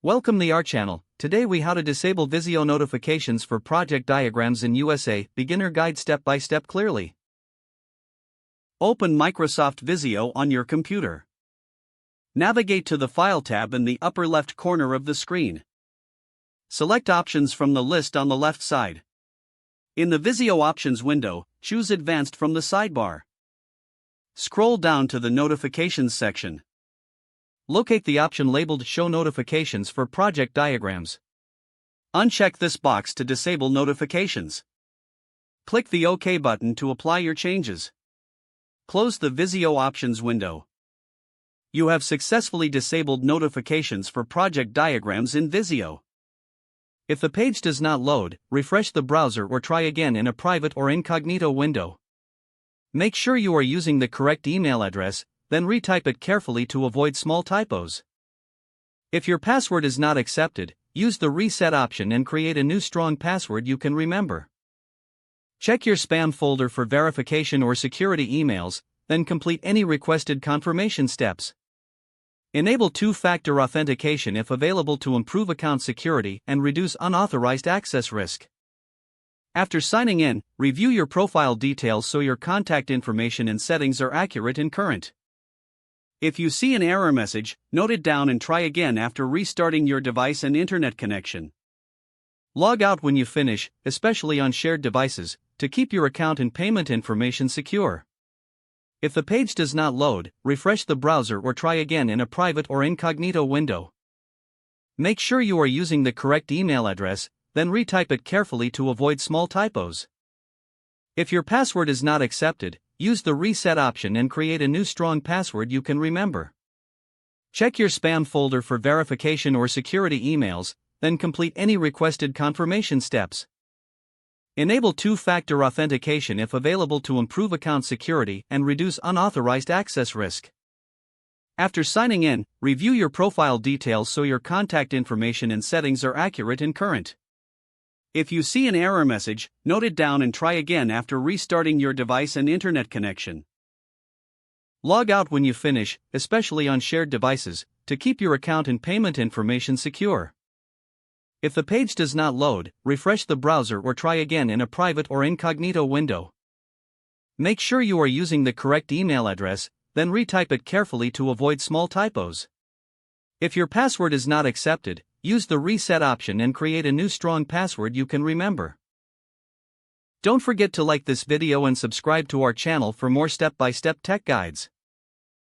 Welcome to our channel. Today we how to disable Visio notifications for project diagrams in USA, beginner guide step by step clearly. Open Microsoft Visio on your computer. Navigate to the File tab in the upper left corner of the screen. Select Options from the list on the left side. In the Visio Options window, choose Advanced from the sidebar. Scroll down to the Notifications section. Locate the option labeled Show Notifications for Project Diagrams. Uncheck this box to disable notifications. Click the OK button to apply your changes. Close the Visio Options window. You have successfully disabled notifications for project diagrams in Visio. If the page does not load, refresh the browser or try again in a private or incognito window. Make sure you are using the correct email address, then retype it carefully to avoid small typos. If your password is not accepted, use the reset option and create a new strong password you can remember. Check your spam folder for verification or security emails, then complete any requested confirmation steps. Enable two-factor authentication if available to improve account security and reduce unauthorized access risk. After signing in, review your profile details so your contact information and settings are accurate and current. If you see an error message, note it down and try again after restarting your device and internet connection. Log out when you finish, especially on shared devices, to keep your account and payment information secure. If the page does not load, refresh the browser or try again in a private or incognito window. Make sure you are using the correct email address, then retype it carefully to avoid small typos. If your password is not accepted, use the reset option and create a new strong password you can remember. Check your spam folder for verification or security emails, then complete any requested confirmation steps. Enable two-factor authentication if available to improve account security and reduce unauthorized access risk. After signing in, review your profile details so your contact information and settings are accurate and current. If you see an error message, note it down and try again after restarting your device and internet connection. Log out when you finish, especially on shared devices, to keep your account and payment information secure. If the page does not load, refresh the browser or try again in a private or incognito window. Make sure you are using the correct email address, then retype it carefully to avoid small typos. If your password is not accepted, use the reset option and create a new strong password you can remember. Don't forget to like this video and subscribe to our channel for more step-by-step tech guides.